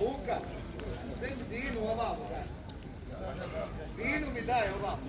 Luka, sve Dinu ovamo daj. Dinu mi daj ovamo.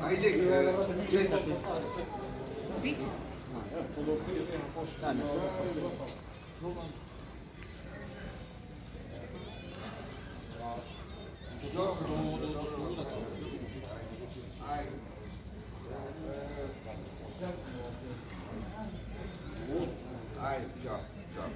Ajde, čekaj. Biće. Ajde, čao, čao.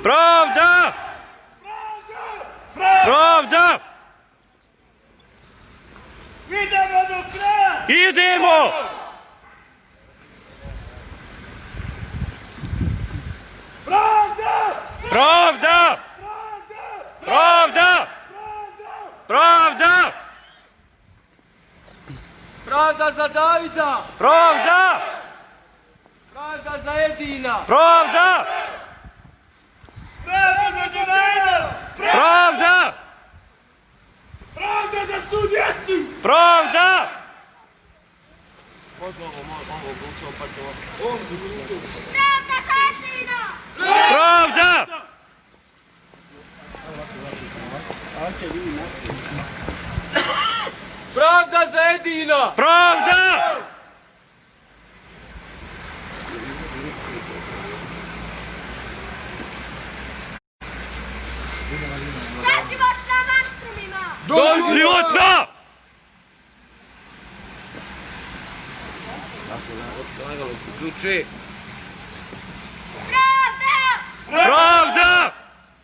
Pravda! Pravda! Idemo do kraja! Idemo! Pravda! Pravda! Pravda! Pravda! Pravda za Davida! Pravda! Pravda za Edina! Pravda! Pravda za Đanajna! Pravda! Pravda za svu djecu! Pravda! Pravda za Edina! Pravda! Pravda za Edina! Pravda! Doživotna monstrumima! Doživotna! Pravda! Pravda!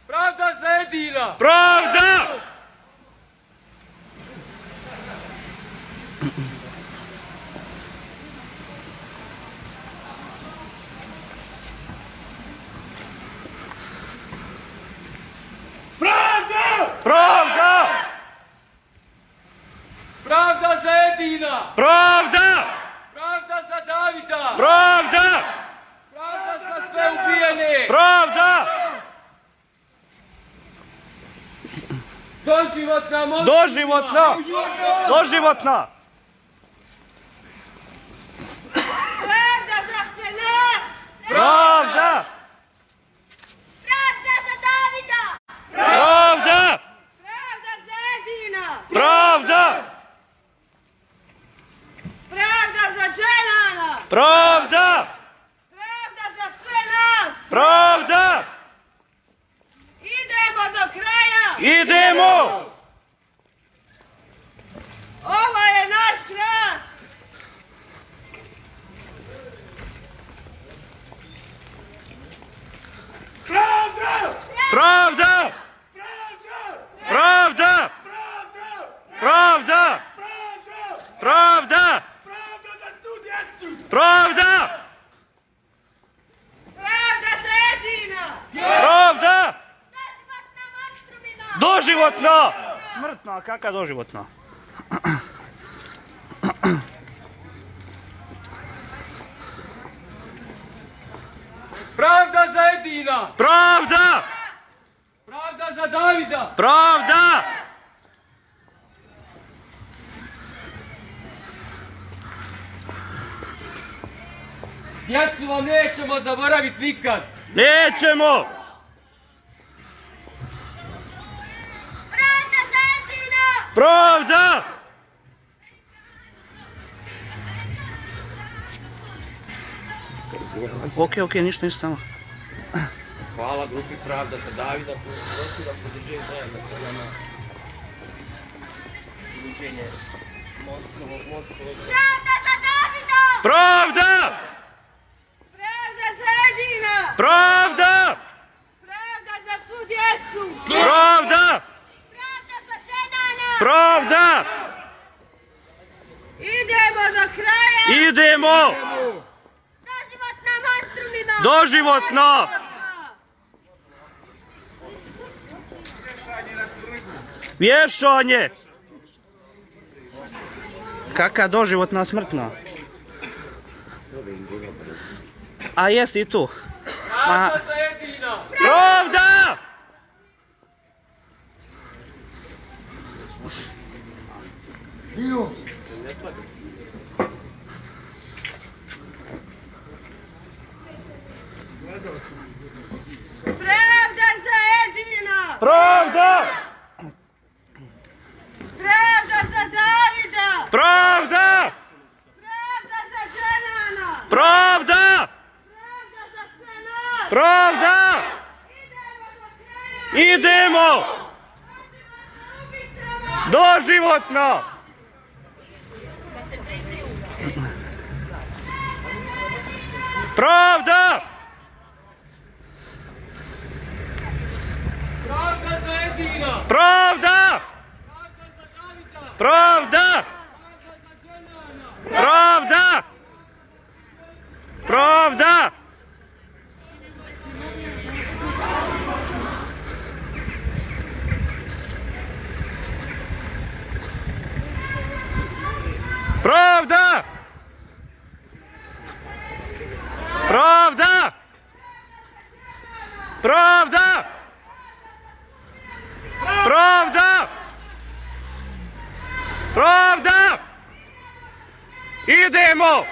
Pravda za Edina! Pravda! Pravda! Pravda za Edina! Pravda! Pravda za Davida! Pravda! Pravda za sve ubijene! Pravda! Doživotna monstrumima! Doživotna! Doživotna! Pravda za sve nas! Pravda! Pravda za Davida! Pravda! Pravda za Edina! Pravda! Pravda za Dženana! Pravda! Pravda za sve nas! Pravda! Idemo do kraja! Idemo! Ovo je naš grad! Pravda! Pravda! Pravda! Pravda! Pravda! Pravda za svu djecu! Pravda! Pravda za Edina! Pravda! Doživotna monstrumima! Doživotna! Smrtno, a kaka doživotno? Pravda za Edina! Pravda! Pravda za Davida! Pravda! Djecu vam nećemo zaboraviti nikad! Nećemo! Pravda za Edina! Pravda! Ok, ništa samo. Hvala grupi Pravda za Davida koji su došli da podržaju zajedno sa nama služenje Novog Mostovog. Pravda za Davida! Pravda! Pravda za Edina! Pravda! Pravda za svu djecu! Pravda! Pravda za ženana! Pravda! Idemo do kraja! Idemo! Doživotna monstrumima! Doživotno! Vješanje! Kaka doživotna smrtna? A jest i tu. Pravda za Edina! Pravda! Dio. Pravda za Edina! Pravda! Pravda za Davida! Pravda! Pravda za ženana! Pravda! Pravda za sve nas! Pravda! Idemo do kraja! Idemo! Ubicama! Doživotno! Pravda! Pravda za Edina! Pravda! Pravda za Davida! Pravda! Pravda za ženana! Pravda! Pravda! Pravda! Pravda! Pravda! Pravda! Pravda! Idemo!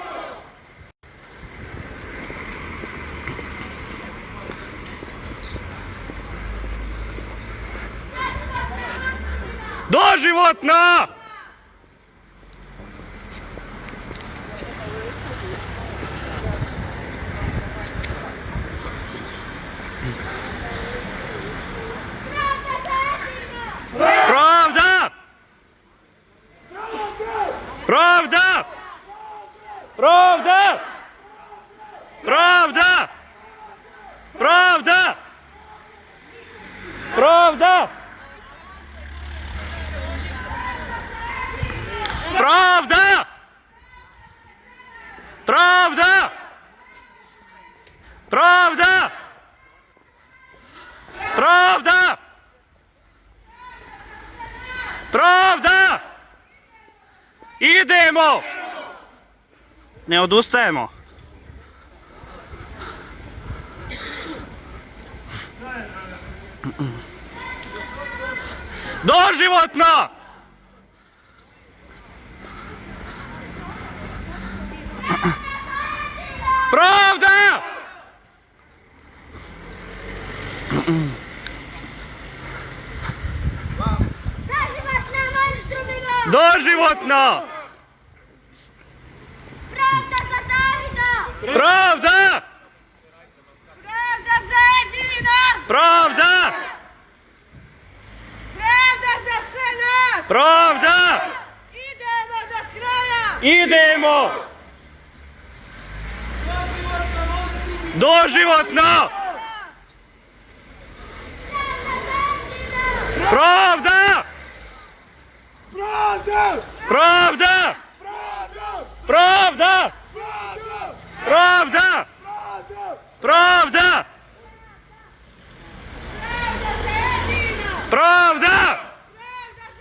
Doživotno! Pravda! Pravda! Pravda! Pravda! Pravda! Pravda! Pravda! Pravda! Pravda! Pravda! Pravda! Idemo! Ne odustajemo. Doživotno! Pravda! Doživotna monstrumima! Doživotno! Pravda za Davida! Pravda! Pravda za Edina! Pravda! Pravda za sve nas! Pravda! Idemo do kraja! Idemo! Doživotno! Pravda! Pravda! Pravda! Pravda! Pravda! Pravda! Pravda! Pravda! Pravda! Pravda za Edina! Pravda! Pravda za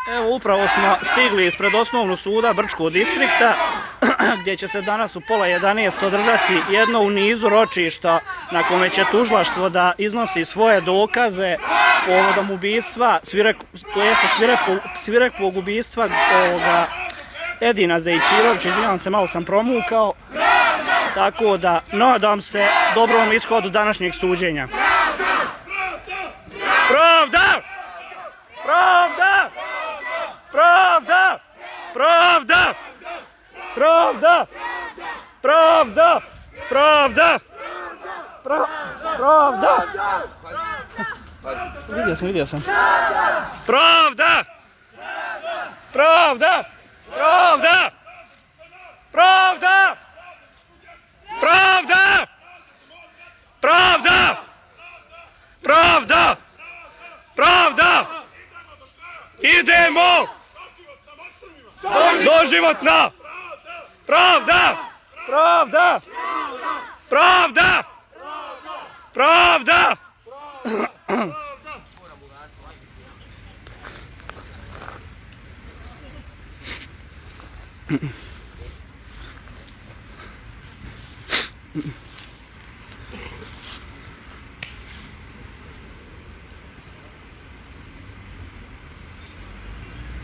Evo upravo smo stigli ispred osnovnog suda Brčkog distrikta gdje će se danas u pola 11 održati jedno u nizu ročišta na kome će tužilaštvo da iznosi svoje dokaze povodom ubistva, svirepog ubistva ovoga Edina Zejićirovića, izvinjavam se, malo sam promukao, tako da nadam se dobrom ishodu današnjeg suđenja. Pravda! Pravda! Pravda! Pravda! Pravda! Pravda! Pravda! Pravda! Vidio sam. Pravda! Pravda! Pravda! Pravda! Pravda! Pravda! Pravda! Pravda! Idemo! Doživotna! Pravda! Pravda! Pravda! Pravda!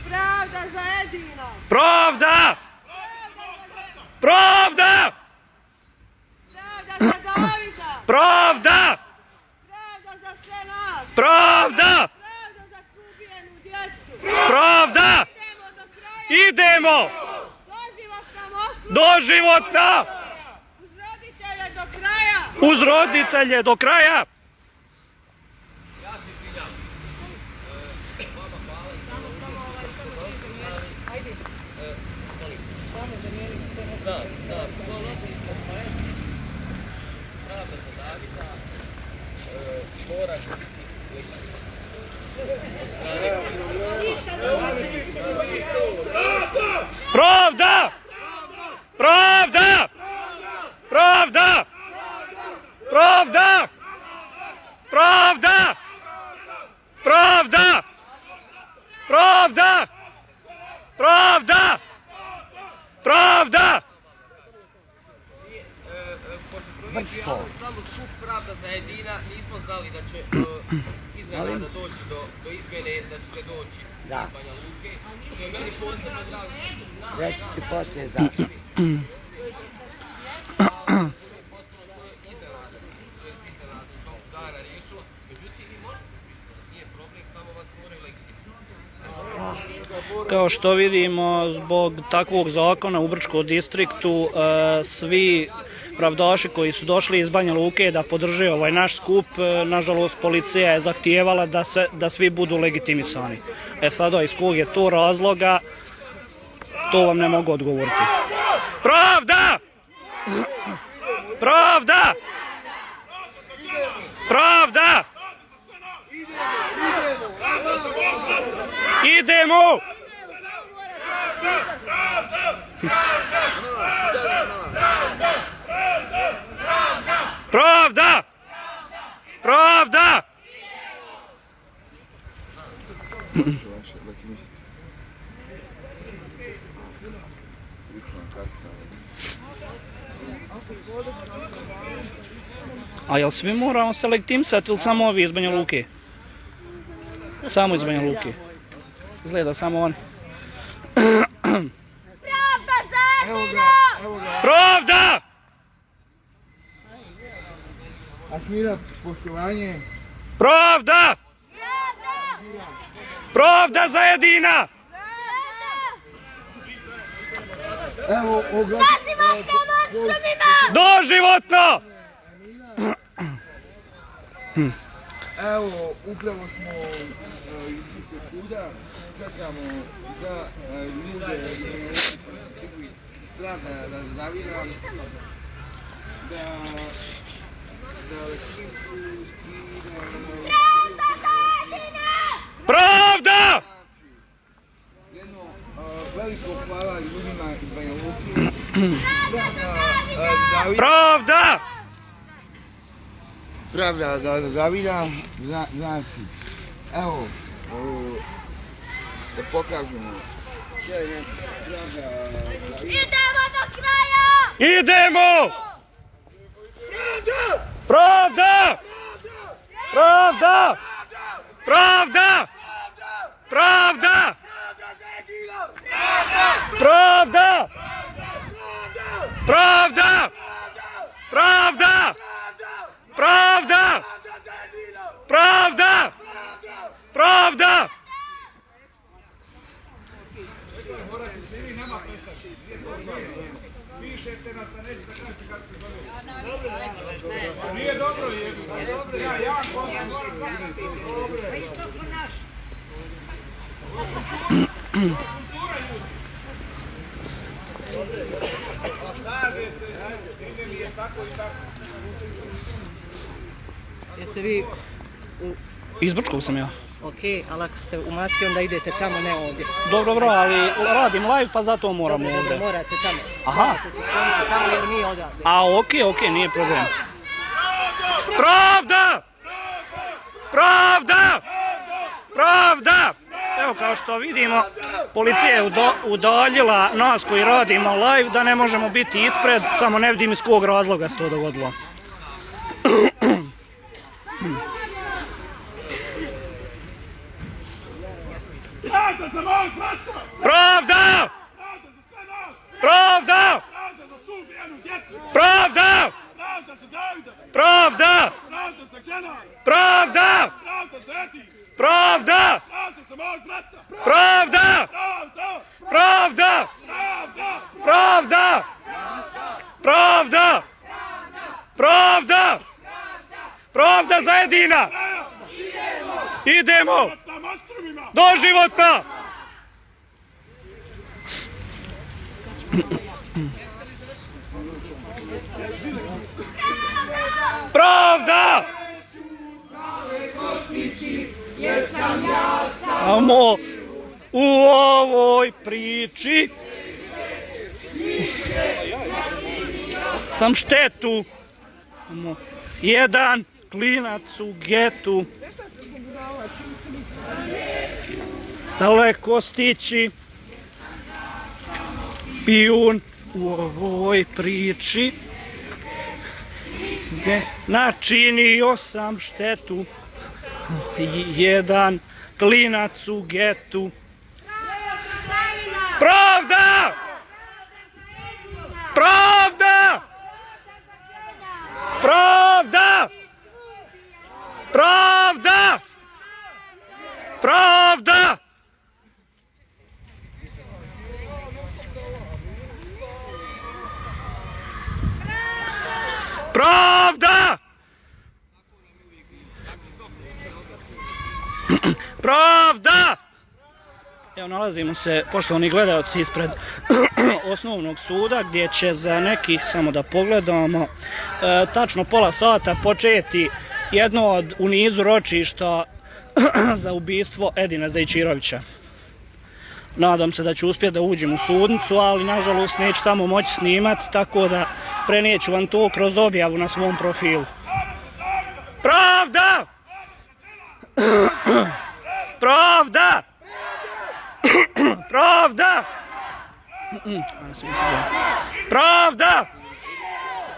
Pravda za Edina! Pravda! Pravda! Pravda za Davida! Pravda! Pravda za sve nas! Pravda! Pravda za svu ubijenu djecu! Pravda! Idemo do kraja! Idemo! Doživotna mostu! Doživotna! Uz roditelje do kraja! Uz roditelje do kraja! Pravda! Pravda! Pravda! Pravda! Pravda! Pravda! Pravda! Pravda! Pravda! Pošto smo samo skup Pravda za Edina, nismo znali da će iznenada doći do izmjene, da ćete doći iz Banja Luke. Što je meni posebno drago, što znam. Reći ti poslije zašto. Kao što vidimo, zbog takvog zakona u Brčkom distriktu svi pravdaši koji su došli iz Banja Luke da podrže ovaj naš skup, nažalost policija je zahtijevala da svi budu legitimisani. Sada iz kog je to razloga, to vam ne mogu odgovoriti. Pravda! Pravda! Pravda! Idemo! Pravda! Pravda! A jel svi moramo se legitimisati ili samo ovi iz Banja Luke? Samo iz Banja Luke. Izgleda samo on. Pravda za Edina! Pravda! Asmira, poštovanje. Pravda! Pravda za Edina! Evo, Doživotno! Evo, upravo smo iz suda, čekamo za ljude Pravda da Davida, da Lekimcu i Pravda! jedno veliko hvala ljudima iz Banja Luke. Pravda! Pravda da Davida, znači, evo, da pokažemo. Idemo do kraja! Idemo! Pravda! Pravda! Pravda! Pravda! Pravda! Pravda! Pravda! Pravda! Pravda! Pravda! Nije dobro, ja moram zakati. Jeste vi Iz Brčkog sam ja. ok, ali ako ste u masi onda idete tamo, ne ovdje. Dobro, ali radim live pa zato moram Dobro, ovdje. morate tamo. Aha. Morate se skloniti tamo jer nije odavde. A ok, nije problem. Pravda! Pravda! Pravda! Evo kao što vidimo, policija je udaljila nas koji radimo live da ne možemo biti ispred, samo ne vidim iz kog razloga se to dogodilo. Pravda za mojeg brata! Pravda! Pravda za sve nas! Pravda! Pravda za svu ubijenu djecu! Pravda! Pravda za Davida! Pravda! Pravda za Dženara! Pravda! Pravda za Edi! Pravda! Pravda za mojeg brata! Pravda! Pravda! Pravda! Pravda! Pravda! Pravda! Pravda za Edina! Idemo! Na mostrumima! Do života! Pravda! Samo u ovoj priči sam štetu. Jedan klinac u getu daleko stići, pijun u ovoj priči, načinio sam štetu, jedan klinac u getu. Pravda! Pravda! Pravda! Pravda! Pravda! Pravda! Pravda! Evo nalazimo se, poštovani gledalci, ispred osnovnog suda gdje će za nekih, samo da pogledamo, tačno pola sata početi jedno od u nizu ročišta za ubistvo Edina Zajčirovića. Nadam se da ću uspjeti da uđem u sudnicu, ali nažalost neću tamo moći snimati, tako da prenijeću vam to kroz objavu na svom profilu. Pravda! Pravda! Pravda! Pravda!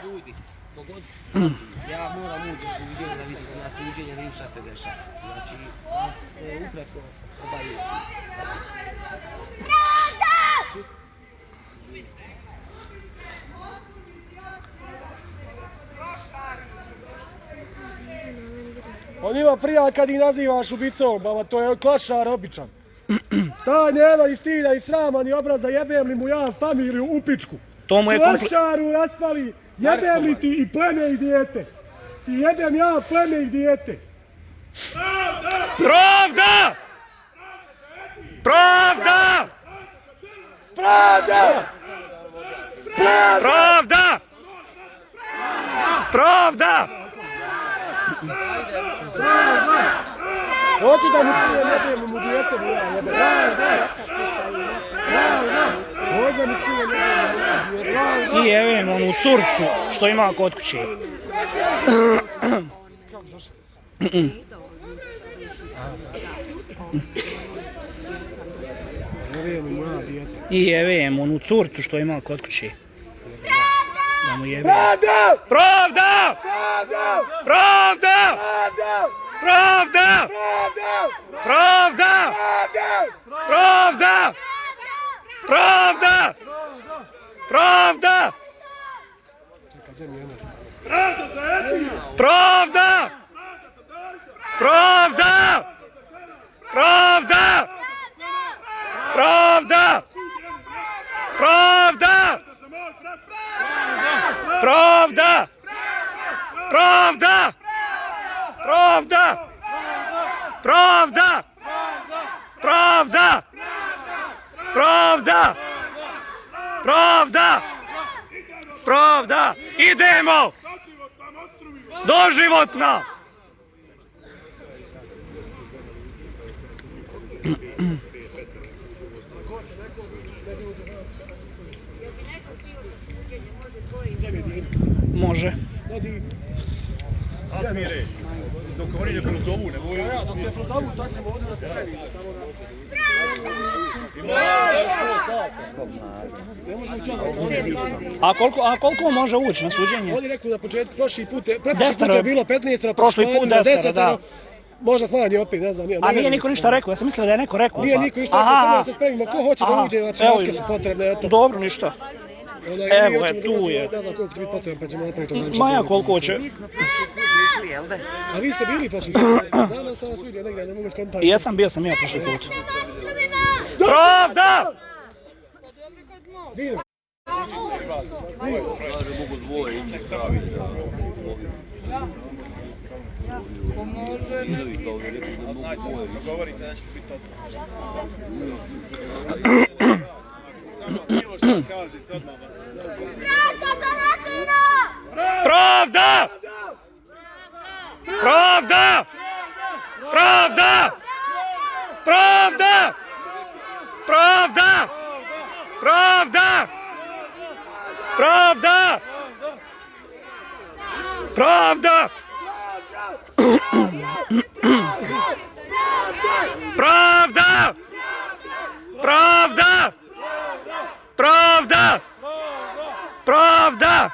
Ljudi, pogod, ja moram ući u suđenje da vidim na suđenje, da vidim šta se dešava. Znači, ukratko obavio. On ima prija kad ih nazivaš ubicom, baba, to je klašar običan. Ta nema ni stida i srama ni obraza, jebem li mu ja familiju u pičku. To mu je Klašaru raspali, jebem li ti i pleme i dijete. Ti jebem ja pleme i dijete. Pravda! Pravda! Pravda! Pravda! Pravda! Hoću da mu sije jebem mu dijete mu ja jebem. Hoću da mu sije jebem mu dijete. I jevem onu curcu što ima kod kuće. jebem mu ja dijete. I jebem onu curcu što ima kod kući. Da mu jebem. Pravda! Pravda! Pravda! Pravda! Pravda! Pravda! Pravda! Pravda! Pravda! Čekaj, gdje mi je ono? Pravda! Pravda! Pravda! Pravda! Pravda! Pravda! Pravda! Pravda! Pravda! Pravda! Pravda! Pravda! Pravda! Idemo! Doživotna! Može. Asmire, dok oni ne prozovu, ne boju. Ja, dok ne prozovu, sad ćemo ovdje da se sredimo, samo da... Ne možemo čak. A koliko može ući na suđenje? Oni rekli na početku, prošli put je Desetero. bilo 15, Prošli put 10, da. Možda smanji opet, ne znam. A nije niko ništa rekao, ja sam mislio da je neko rekao. Nije niko ništa rekao, samo da se spremimo. Ko hoće da uđe, znači maske su potrebne, eto. Dobro, ništa. Evo je, tu je. Ne znam koliko će biti potrebno, pa ćemo napraviti to lanče. Maja koliko hoće. A vi ste bili prošli put? Znam da sam vas vidio negdje, ne mogu skontati. Jesam, bio sam ja prošli put. Pravda! Dino. Mogu dvoje ići pravi. Govorite da će biti to. Samo što kažete, odmah vas. Pravda! Pravda! Pravda! Pravda! Pravda! Pravda! Pravda! Pravda! Pravda! Pravda! Pravda! Pravda!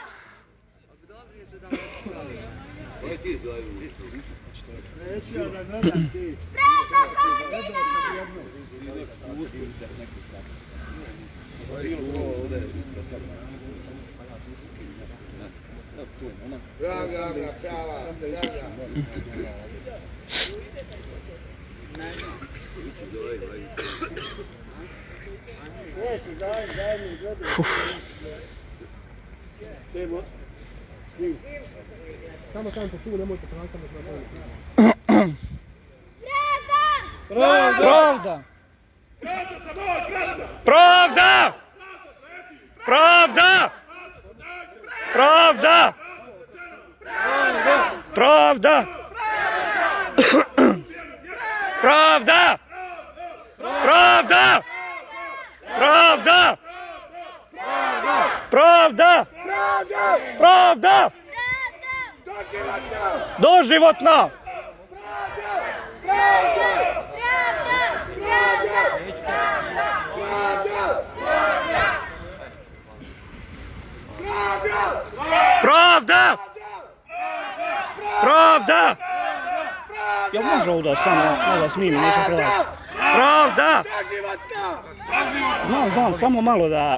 Samo kažete tu, nemojte prelakati na Pravda! Pravda! Pravda! Pravda! Pravda! Pravda! Pravda! Pravda! Pravda! Pravda! Doživotna! Pravda! Pravda! Jel može ovdje samo malo snimim, neću prelaziti? Pravda! Znam, samo malo da...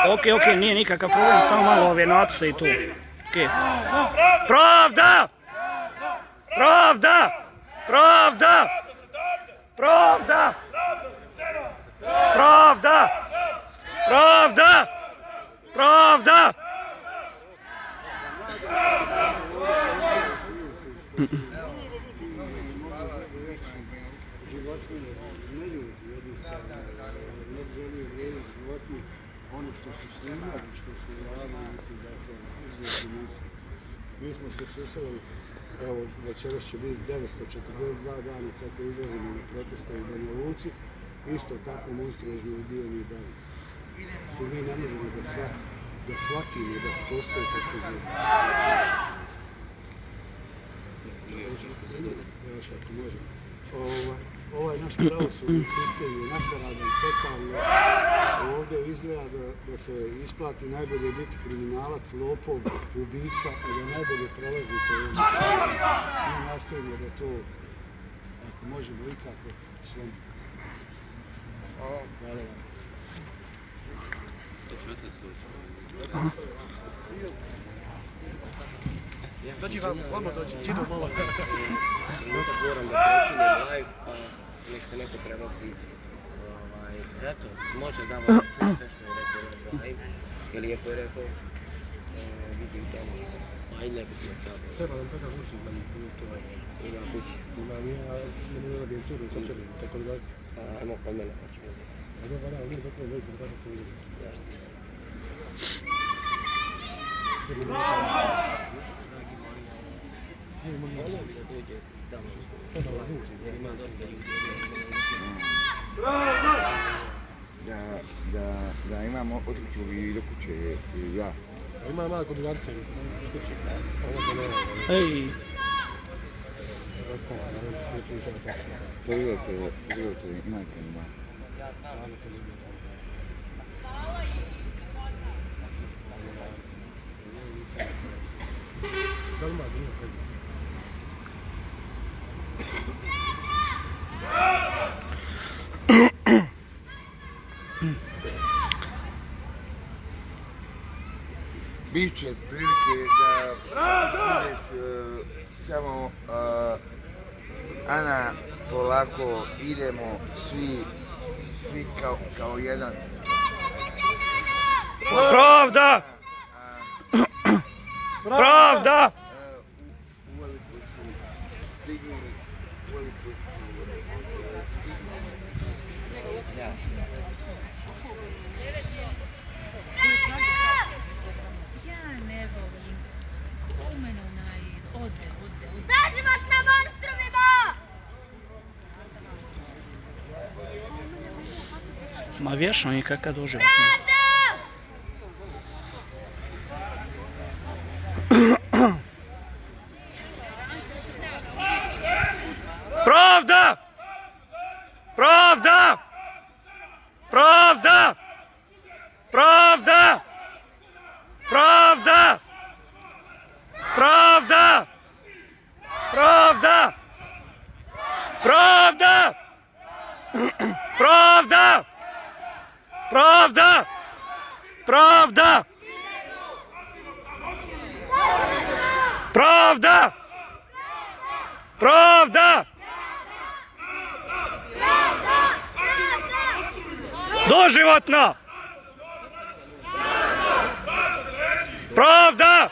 Ok, nije nikakav problem, samo malo ove napise i tu. Pravda! Pravda! Pravda! Pravda! Pravda! Pravda! Pravda! Ono što su snimali, što su radili, mislim da je to izuzetno nisu. Mi smo se susreli, evo večeras će biti 942 dana kako izlazimo na proteste u Banja Luci, isto tako monstruozno ubijeni dan. Mi ne možemo da shvatimo da postoje tako zbog. Evo što ti možemo. ovaj naš pravosudni sistem je nakaradan totalno. Ovdje izgleda da se isplati najbolje biti kriminalac, lopov, ubica i da najbolje prolazite ovdje. Mi nastojimo da to, ako možemo ikako, svom. Hvala vam. Dođi vam, vamo dođi, čido malo. Moram da prekinem live, pa nek se neko prebaci. Eto, može da vam čuti sve što je rekao naš live. Je lijepo je rekao. Vidim tamo. Ajde, neko ti je sad. Treba nam takav uši, da mi to je. Ima kući. Imam ja, ne radim curu, tako da. Ajmo kod mene, pa ćemo. Ajde, vada, nije tako da dođe, da se vidi. Da imamo otići i do kuće i ja. Ima malo kod udarce. Ovo se ne radi. Ej, Pogledajte, imajte mi malo. Da li ima dio koji? Biće prilike da budeš samo Ana, polako idemo svi kao jedan. pravda! Pravda! Uveliko su stigli, uveliko su Ja ne volim. U mene onaj ode. Zaživot na monstrumima! Ma vješno je kakav doživotno. Pravda! Pravda! Pravda! Pravda! Pravda! Pravda! Pravda! Pravda! Pravda! Pravda! Pravda! Pravda! Pravda! Doživotno! Pravda!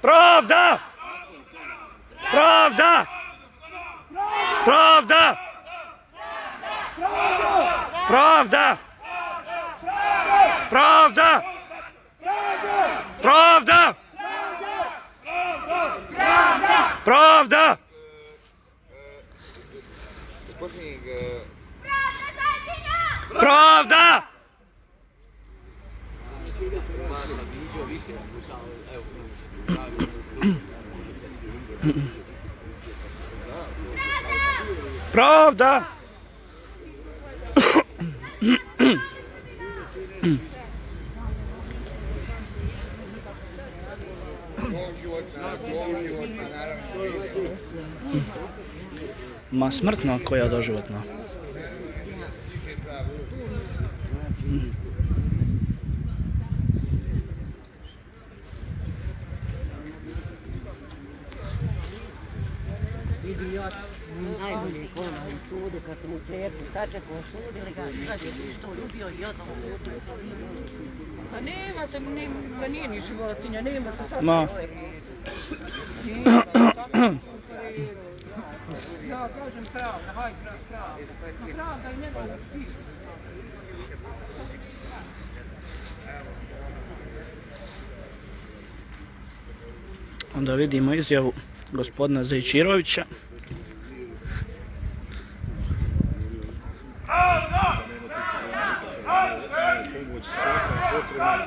Pravda! Pravda! Pravda! Pravda! Pravda! Pravda! Pravda! posljednjeg Pravda! Pravda! životna, naravno. Ma smrtno koja doživotna. Idiot, najbolji kona u sudu, kad su mu čerku Kačeku osudili ga, sad je isto ljubio i odmah ljubio. Pa nema se, pa nije ni životinja, nema se sad Ma. čovjek. Nema, tako ja kažem pravda, hajde pravda. Pravda i njegov pis. Onda vidimo izjavu gospodina Zajčirovića. Pomoć svaka potrebna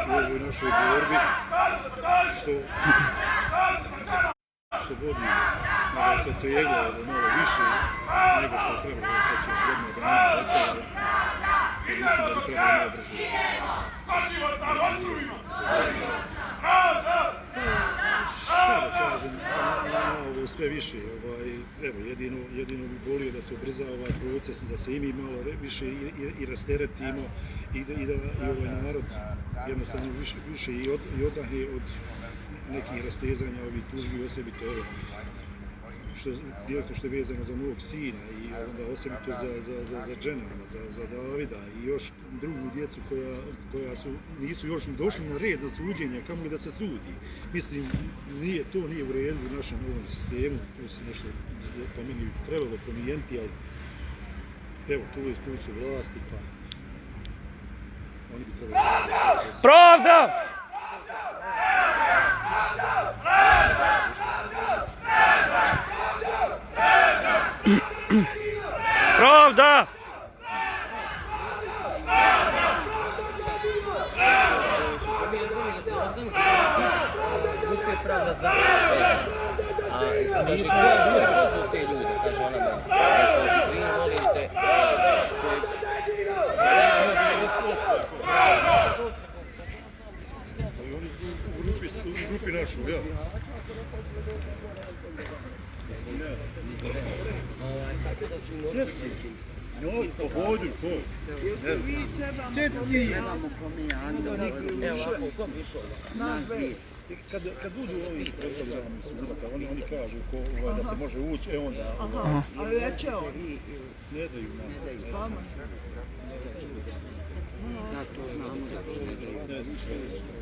u ovoj našoj borbi, što godimo. da se to jeglo malo više nego što je trebalo, sad će jedno dana, mislim da bi trebalo malo brže. Šta da kažem, ovo sve više, evo, jedino bi volio da se ubrza ovaj proces, da se i mi malo više i rasteretimo i da ovaj narod jednostavno više i odahne od nekih rastezanja ovih tužbi, osobito evo, što je vezano za mog sina i onda osobito za Dženana, za Davida i još drugu djecu koja nisu još došli na red za suđenje, kamo li da se sudi. Mislim, to nije u redu u našem ovom sistemu, tu se nešto po meni trebalo promijeniti, ali evo, tu su vlasti, pa oni bi trebali... Pravda! Pravda! Bukve pravda za a mi smo pozvali te ljude, kaže ona meni. Rekao, vi molim te, U grupi našu, ja. Njoj, pohođu, ko? Četci! evo ovako, u kom išao? Kad budu ovi programi subota, oni kažu da se može ući, onda... Ali reće oni. Ne daju nam.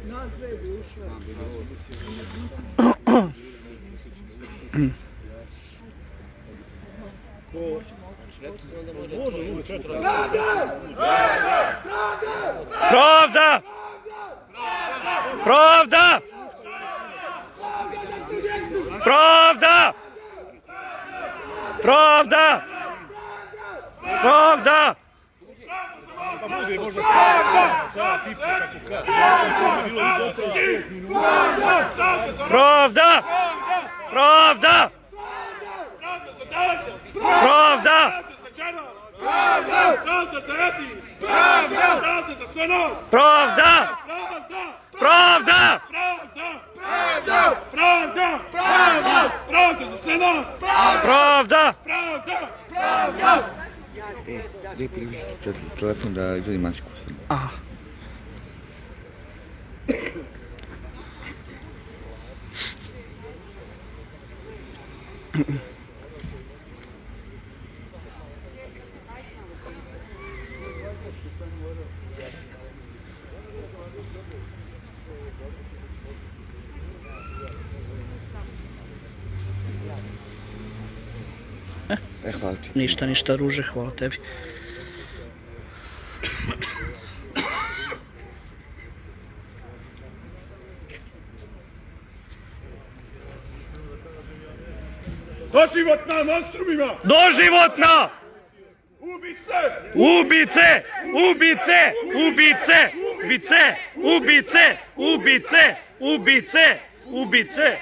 Nas dve bi ušle. Pravda! Pravda! Pravda! Pravda! Pravda! Pa bude možda sat i kako kad. Pravda! Pravda! Pravda! Pravda za Edi! Pravda za sve nas! Pravda! Pravda! Pravda za sve nas! Pravda! Daj priužiti telefon da izvedi masku. Aha. Hvala ti. Ništa, Ruže, hvala tebi. Doživotna monstrumima! Doživotna! Ubice! Ubice! Ubice! Ubice! Ubice! Ubice! Ubice! Ubice! Ubice!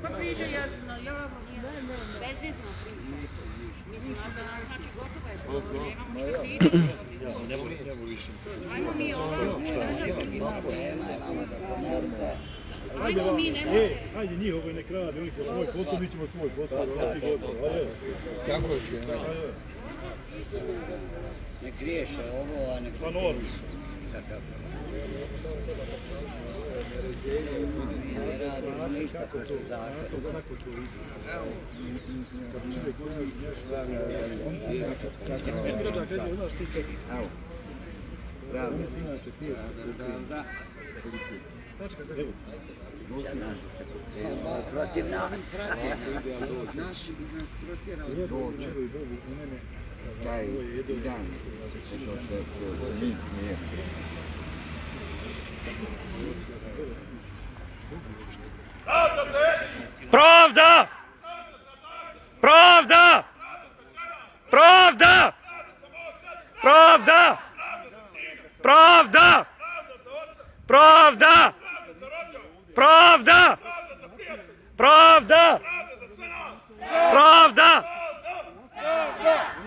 Pa priđe jasno, javno, bezvizno priđe. Mislim, znači gotovo je to, nemamo što priđe. Nemo više. Ajmo mi ovo, Ajde, ajde njihovo nek rade, oni po svoj posao, mi ćemo svoj posao. Kako će? Ne griješe ovo, a ne Pa normi. ne radi ništa protiv zakona. Kako to ide? Bravo. Protiv nas. Naši bi nas protjerali. taj dan, što se njih nije. Pravda! Pravda! Pravda! Pravda! Pravda! Pravda! Pravda! Pravda! Pravda!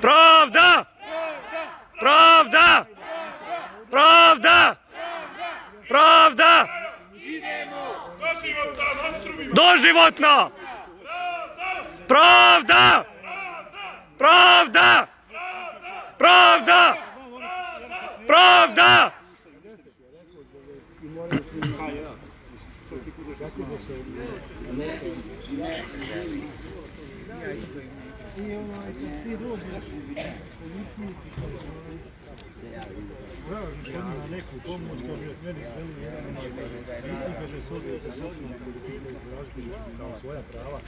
Pravda! Pravda! Pravda! Pravda! Doživotno! Pravda! Pravda! Pravda! Pravda! Na neku pomoć, kaže, meni mislim, kaže, s odvijete socijalno politiku izraziti kao svoja prava.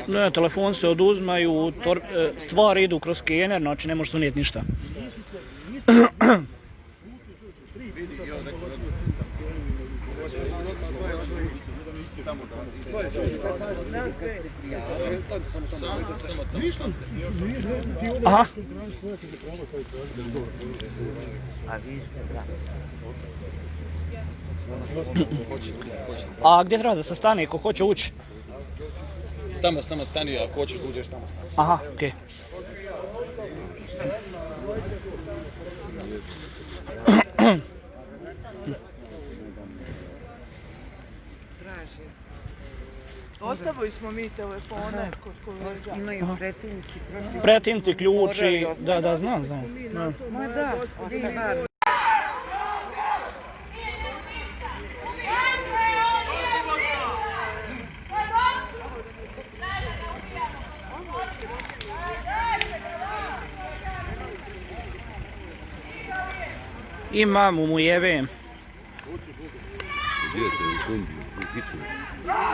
Ne, telefon se oduzmaju, stvari idu kroz skener, znači ne možeš unijeti ništa. Aha. A gdje treba da se stane, ko hoće ući? Tamo samo stani, ako hoćeš budeš tamo staniš. Aha, okej. Ostavili smo mi telefone kod kolega. Imaju pretinci. Pretinci, ključi, da, znam. Ma da, Imam mu jebem.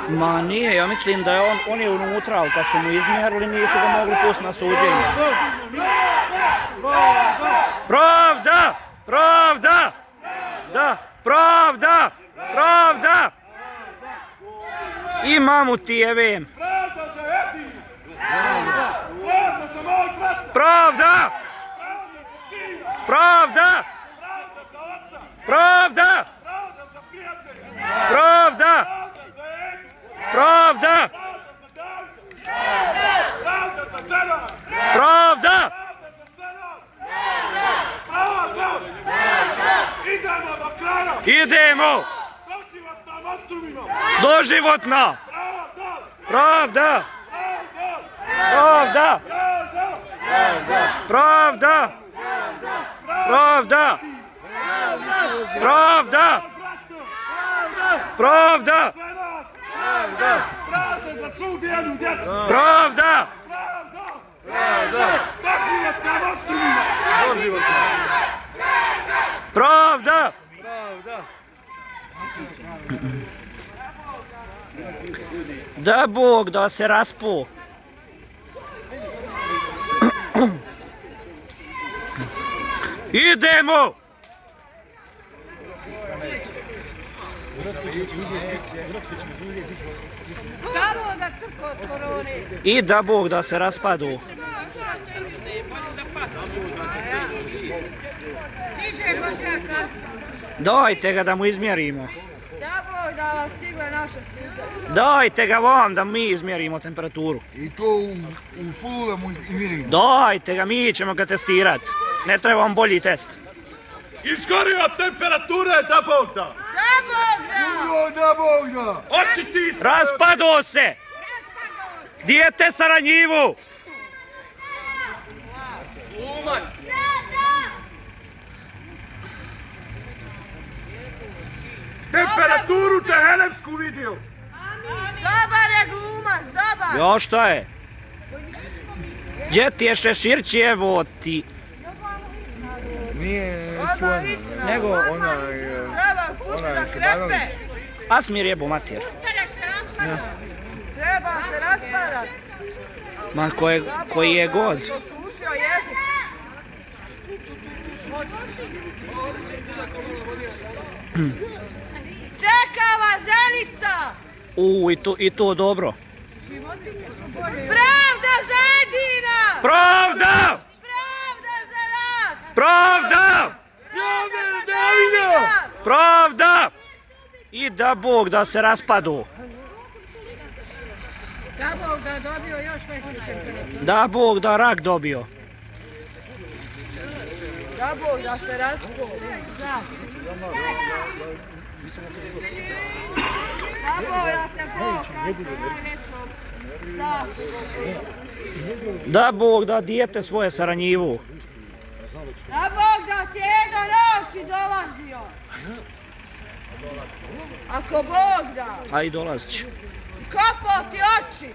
Ma nije, ja mislim da je on je unutra, ali kad su mu izmjerili nisu ga mogli pustiti na suđenje. Pravda! Pravda! Da, pravda! Pravda! Imamu ti jebem. Pravda! Pravda! Pravda! Pravda! Pravda! Pravda! Idemo! Doživotna! Pravda! Pravda! Pravda! Pravda! Pravda! Pravda! Pravda za svu bijelu djecu! Pravda! Doživotna monstrumima! Pravda! Da Bog da se raspu. Idemo! I da Bog da se raspadu. Dajte ga da mu izmjerimo. Da Bog da vas stigle naše suze. Dajte ga vam da mi izmjerimo temperaturu. I to u fullu da mu izmjerimo. Dajte ga, mi ćemo ga testirati. Ne treba vam bolji test. Izgorio temperature da Bog da! Da Bog da! Oči ti ispred! Raspado se! Dijete Saranjivu! Temperaturu džehennemsku vidio! Dobar je glumac, dobar! Jo, šta je? Gdje ti je šeširći, evo ti? Nije Suana, Nego Treba pusti da krepe! Asmir jebo mater. Treba se rasparat. Ma koji je god. Susio jezik. Čeka vas Zenica! I to dobro. Pravda za Edina! Pravda! Pravda za nas! Pravda! Pravda! I da Bog da se raspadu. Da Bog da dobio još veću temperaturu. Da Bog da rak dobio. Da Bog da se raspao. Da. Da Bog da se Bog kasno najvećom zaslugom. Da Bog da dijete svoje saranjivu. Da Bog da ti je do noći dolazio. Ako Bog da. A i dolazit će. Kopao ti oči.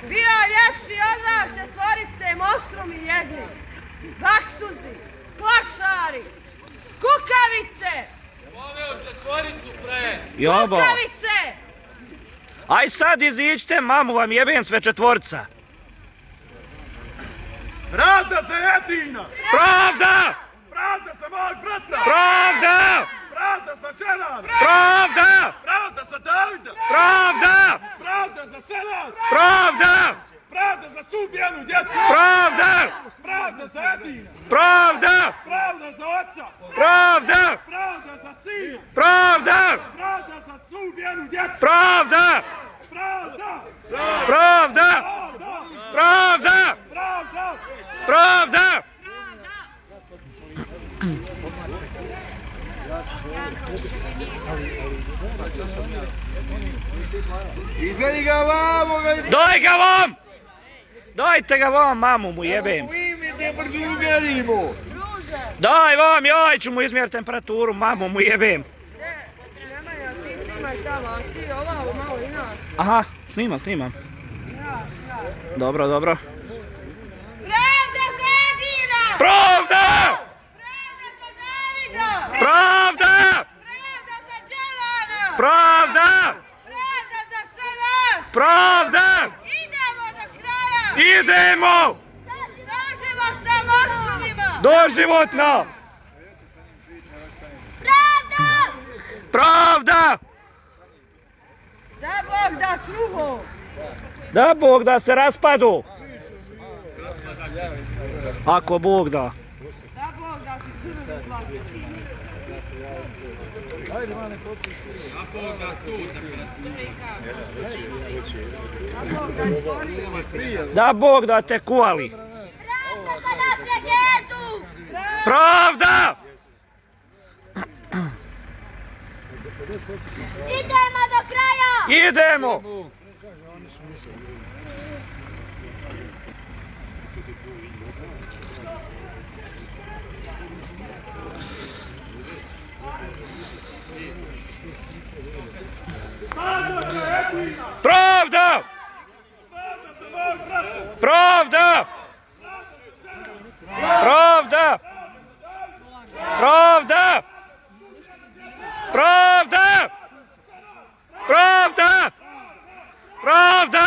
Bio ljepši od vas četvorice mostrumi jedni. Baksuzi, klošari, kukavice. Poveo četvoricu pre. Jobo. Kukavice. Aj sad iziđite, mamu vam jebem sve četvorca. Pravda za Edina! Pravda! Pravda za mojeg brata! Pravda! Pravda za Čerana! Pravda! Pravda za Davida! Pravda! Pravda za sve nas! Pravda! Pravda za subijenu djecu! Pravda! Pravda za Edina! Pravda! Pravda za oca! Pravda! Pravda za sina! Pravda! Pravda za subijenu djecu! Pravda! Pravda! Pravda! Pravda! Pravda! Pravda! Pravda! Izvedi ga vamo, Daj ga vam! Dajte ga vam, mamu mu jebem. Ujmite brdugarimo. Daj vam, jaj ću mu izmjeriti temperaturu, mamu mu jebem. Nemanja, ti snimaj tamo, a ti ovako malo i nas. Aha, snimam. Dobro. Pravda za Edina! Pravda! Pravda za Davida! Pravda! Pravda za Đelana! Pravda! Pravda za sve nas! Pravda! Idemo do kraja! Idemo! Doživotna mostovima! Doživotno! Pravda! Pravda! Da Bog da kruhu! Da Bog da se raspadu! Ako Bog da. Da Bog da ti crvenu zlastu! A Bog da tu Da Bog da te kuvali. Pravda za naše getu! Pravda! Idemo do kraja! Idemo! Pravda! Pravda! Pravda! Pravda! Pravda! Pravda! Pravda!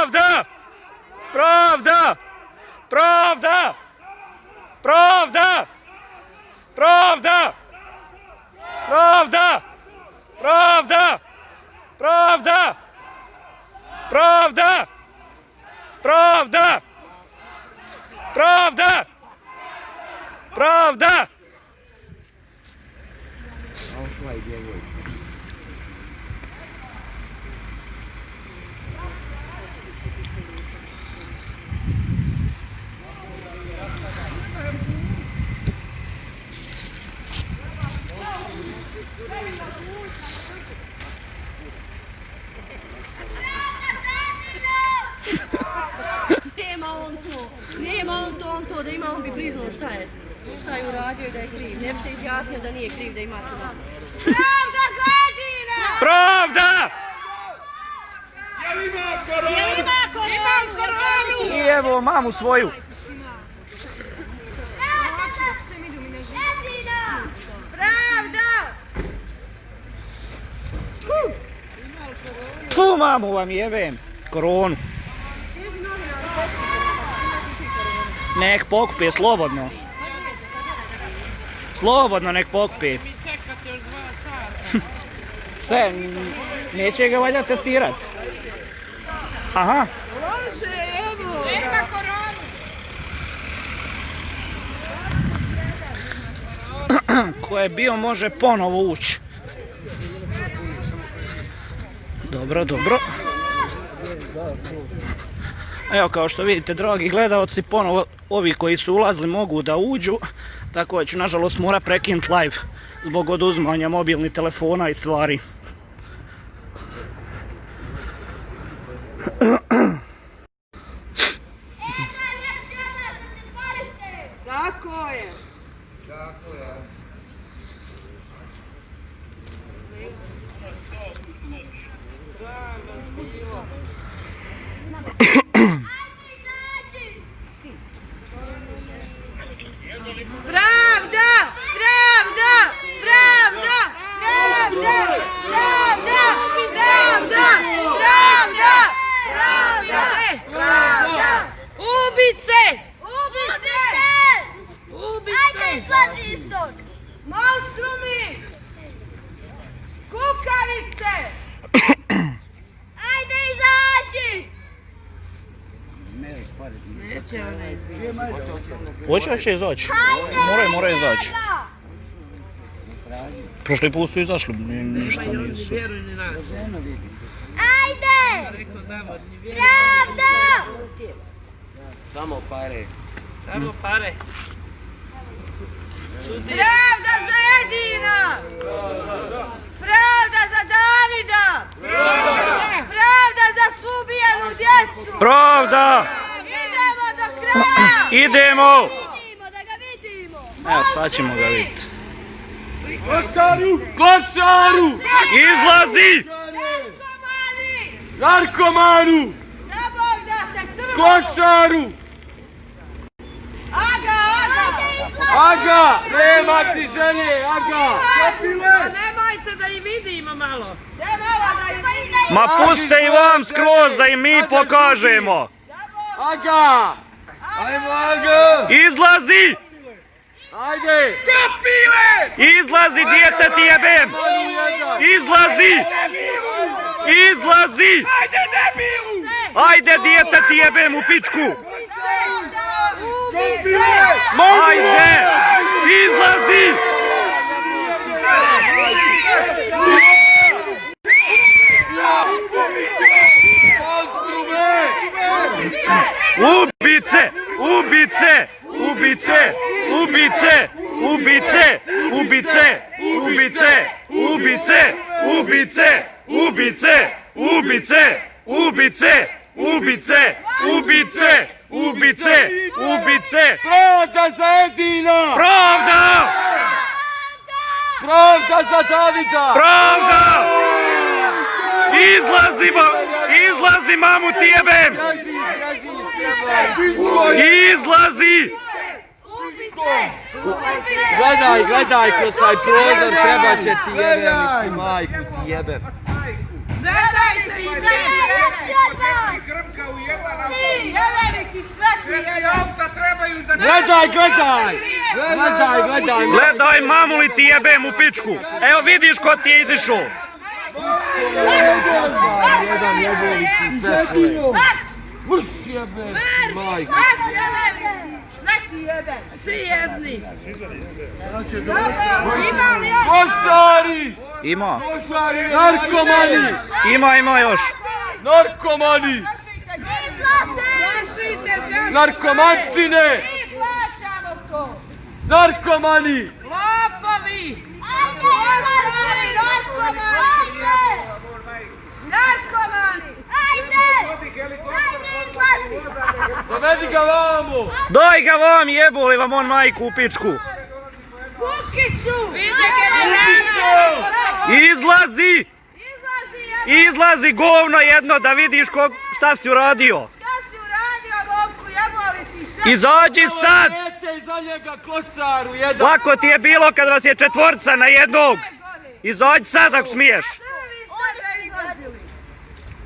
Pravda! Pravda! Pravda! Pravda! Pravda! Pravda! Pravda! Pravda! Pravda! Pravda! Pravda! Pravda! Nema on to da ima, on bi priznao šta je uradio i da je kriv. Ne bi se izjasnio da nije kriv, da ima to. Pravda za Edina! Pravda! Jel ima koronu? Imam koronu! I evo mamu svoju. Pravda! Tu mamu vam jebem. Koronu. Nek pokupi, slobodno. Slobodno nek pokupi. Sve, neće ga valja testirat. Aha. Ko je bio može ponovo ući. Dobro, dobro. Evo kao što vidite dragi gledalci, ponovo ovi koji su ulazili mogu da uđu. Tako ću nažalost mora prekinuti live zbog oduzimanja mobilnih telefona i stvari. Tako je. Pravda! Pravda! Pravda! Pravda! Pravda! Pravda! Pravda! Pravda! Pravda! Ubice! Ubice! Ubice! Ajde izlazi iz tog! Monstrumi! Kukavice! Ajde izađi! Neće ona izaći. Hoće izaći. Moraju izaći. Prošli put su izašli, ništa nisu. Ajde! Pravda! Samo pare. Samo pare. Pravda za Edina! Pravda za Davida! Pravda za svu ubijenu djecu! Pravda! Idemo do kraja! Idemo! Vidimo, da ga vidimo! Evo sad ćemo ga vidjeti. Košaru! Izlazi! Narkomani! Narkomanu! Da Bog da se crveno! Košaru! Aga, aga! Aga! Nema ti želje, Aga! Nemojte da i vidimo malo! Nemojte da i vidimo! Ma puste i vam skroz da i mi pokažemo! Aga! Ajmo, Aga! Izlazi! Ajde! Izlazi, dijete ti jebem! Izlazi! Izlazi! Ajde, dijete ti jebem u pičku! Ajde! Izlazi! Ubice! Ubice! Ubice! Ubice! Ubice! Ubice! Ubice! Ubice! Ubice! Ubice! Ubice! Ubice! Ubice! Ubice! Ubice! Ubice! Pravda za Edina! Pravda! Pravda za Davida! Pravda! Izlazi, izlazi, mamu ti jebem! Izlazi! Gledaj, gledaj kroz taj prozor, treba će ti jebem i majku ti jebem. Gledajte i Gledaj, gledaj! Gledaj, gledaj! Gledaj, mamu li ti jebem u pičku! Evo vidiš ko ti je izišao! Jedan jebeli ti sve svoje. Muš jebem majku! Svi jedni! Košari! Ima! Narkomani! Ima još! Narkomani! Narkomančine! Narkomani! Lopovi! Narkomani! Dovedi ga vamo! Daj ga vam, jeboli vam on majku u pičku! Kukiću! Izlazi! Izlazi govno jedno da vidiš šta si uradio! Šta si uradio, Bobku, jeboli ti sve? Izađi sad! Dete iza njega košaru jedan! Lako ti je bilo kad vas je četvorca na jednog! Izađi sad ako smiješ! Crvi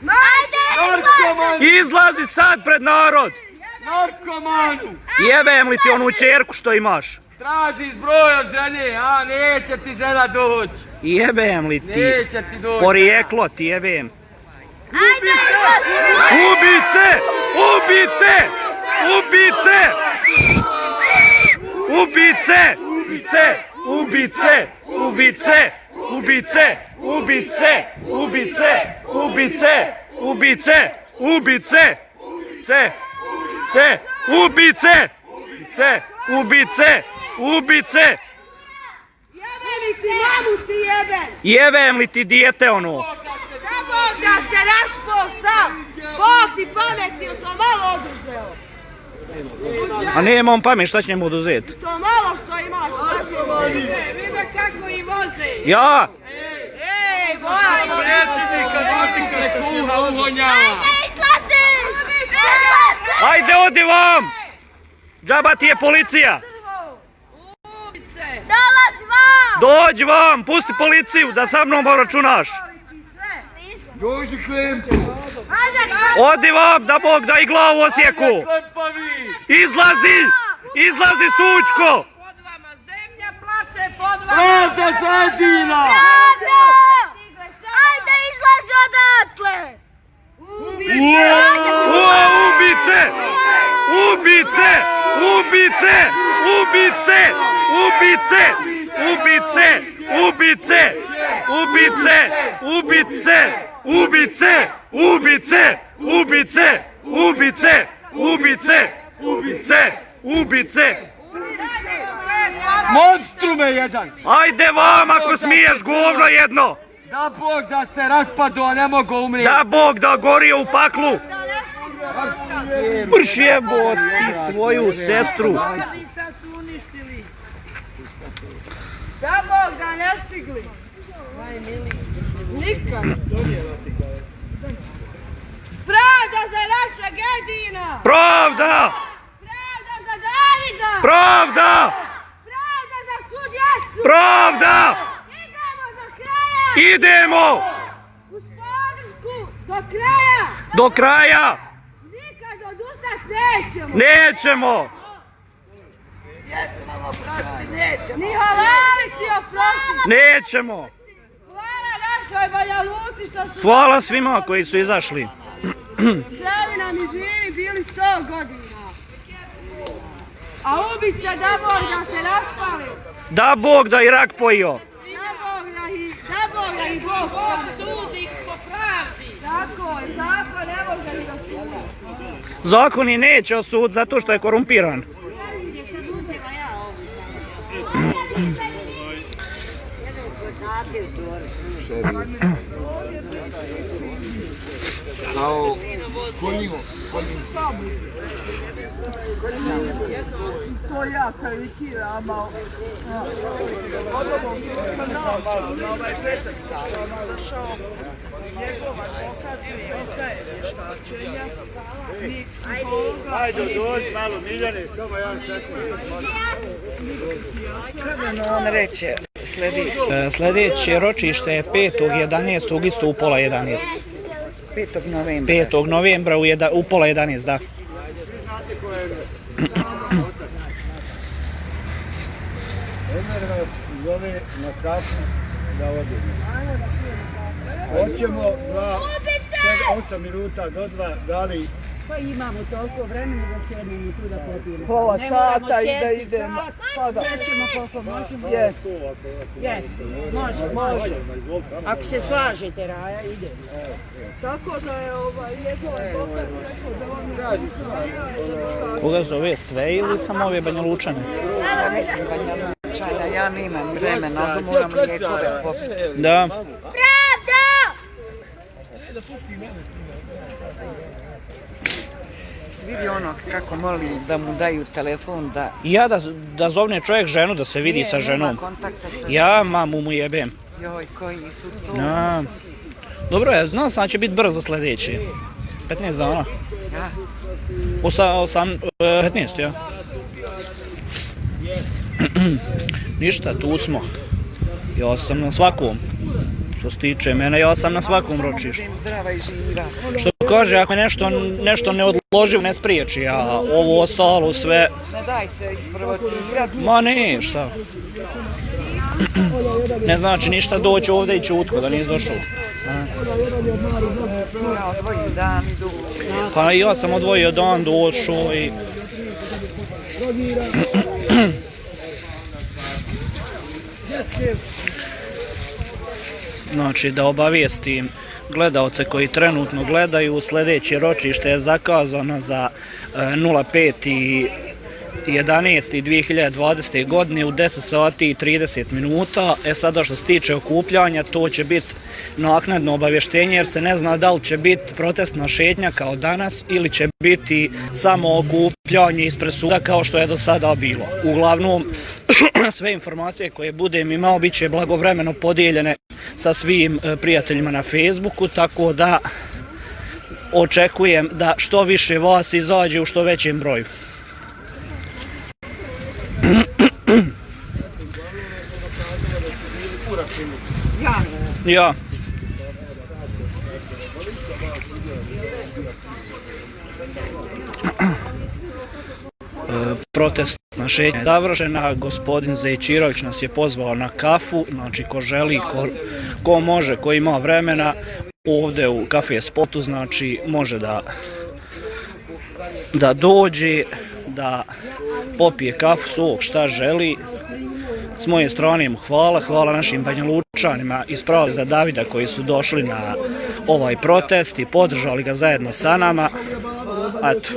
Narkoman! Izlazi sad pred narod! Narkomanu! Jebem li ti onu čerku što imaš? Traži zbroj od žene, a neće ti žena doći. Jebem li ti? Neće ti doći. Porijeklo ti jebem. Ubice! Ubice! Ubice! Ubice! Ubice! Ubice! Ubice! Ubice! Ubice! Ubice! Ubice! Ubice! Ce! Ce! Ubice! Ce! Ubice! Ubice! Jebem li ti mamu ti jebem! Jebem li ti dijete ono? Da Bog da se raspao sam! Bog ti pameti u to malo oduzeo! A nema on pamet, šta će njemu oduzeti? To malo što imaš, šta će vozi? Vidi kako i voze. Ja? Ej, vola! Predsjednika dotikle kuha uhonjava. Ajde, odi vam! Džaba ti je policija! Dolazi vam! Dođi vam, pusti policiju, da sa mnom računaš! Dođi Klemko! Odi vam, da Bog da i glavu osjeku! Izlazi! Izlazi sučko! Pod vama zemlja plače, pod vama... Pravda zadina! Ajde, izlazi odatle! Ubice! Ubice! Ubice! Ubice! Ubice! Ubice! Ubice! Ubice! Ubice! Ubice! Ubice! Ubice! Ubice! Ubice! Ubice! Ubice! Monstrume jedan! Ajde vam ako smiješ govno jedno! Da Bog da se raspadu, a ne mogu umrijeti. Da Bog da gorio u paklu! Brš jebo ti svoju sestru! Da Bog da ne stigli! Nikad! Pravda za našeg Edina! Pravda! Pravda za Davida! Pravda! Pravda za svu djecu! Pravda! Idemo do kraja! Idemo! Uz podršku do kraja! Do kraja! Nikad odustat nećemo! Nećemo! Ni halali ti oprosti! Nećemo! Hvala našoj Banja Luci što su... Hvala svima koji su izašli. Zdravi nam i živi bili 100 godina. A ubice da Bog da se raspali. Da Bog da i rak pojio. Da Bog da i Bog sudi po pravdi. Tako je, zakon ne može ni da suda. Zakon i neće osud zato što je korumpiran. Kao konjivo. To ja karikiramo. Od ovog kanala na ovaj predsjednik zašao. Njegova dokazuje ostaje vještačenja. Ni psihologa. Ajde, dođi malo, Miljane, samo jedan sekund. Crveno on reče sljedeće. Sljedeće ročište je 5.11. isto u pola 11. 5. novembra. 5. novembra u pola 11, da. Omer vas zove na kafu da odemo. Hoćemo 8 minuta do 2, da li... Pa imamo toliko vremena da sjednemo tu da popijemo. Pola sata i da idemo. Pa da. Sjećemo koliko možemo. Jes. Jes, može. Ako se slažete, Raja, idemo. Tako da je njegov advokat rekao da on ne... Koga zove sve ili samo ove Banja Lučane? Ja mislim Banja Lučana, ja nemam vremena, onda moram lijekove popiti. Da. Vidi ono kako moli da mu daju telefon da... Ja da zovne čovjek ženu, da se vidi sa ženom. Nema kontakta sa ženom. Ja mamu mu jebem. Joj, koji su to? Ja. Dobro, ja znao sam da će biti brzo sljedeći. 15 dana. Ja. 15, ja. Ništa, tu smo. Ja sam na svakom. Što se tiče mene, ja sam na svakom ročištu. Zdrava i živa. Što kaže, ako je nešto neodloživo, ne spriječi, a ovo ostalo sve... Ne daj se isprovocirati. Ma ne, šta? Ne znači ništa doći ovdje i čutko, da nisi došao. Ja odvojim dan i doći. Pa i ja sam odvojio dan, došao i... Znači, da obavijestim gledalce koji trenutno gledaju, sljedeće ročište je zakazano za 05.11.2020. godine u 10 sati i 30 minuta. Sada što se tiče okupljanja, to će biti naknadno obavještenje jer se ne zna da li će biti protestna šetnja kao danas ili će biti samo okupljanje ispred suda kao što je do sada bilo. Uglavnom, sve informacije koje budem imao bit će blagovremeno podijeljene sa svim prijateljima na Facebooku, tako da očekujem da što više vas izađe u što većem broju. Ja. Protestna šetnja je završena, gospodin Zejčirović nas je pozvao na kafu, znači ko želi, ko može, ko ima vremena, ovdje u Kafe Spotu, znači može da dođe, da popije kafu, sok, šta želi. S moje strane mu hvala našim Banjalučanima iz Pravaza Davida koji su došli na ovaj protest i podržali ga zajedno sa nama. Eto.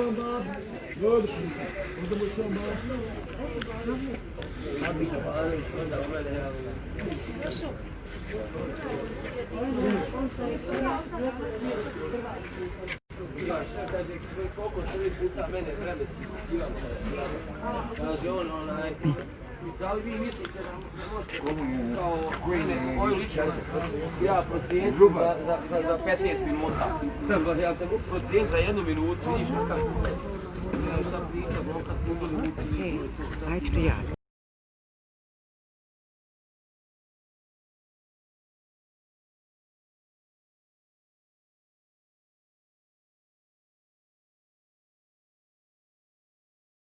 Da li vi mislite da možete kao moju ličnost ja procijeniti za 15 minuta? Ja te mogu procijeniti za 1 minutu, vidiš kakav sam pričao, kad smo bili... Ajde, ja.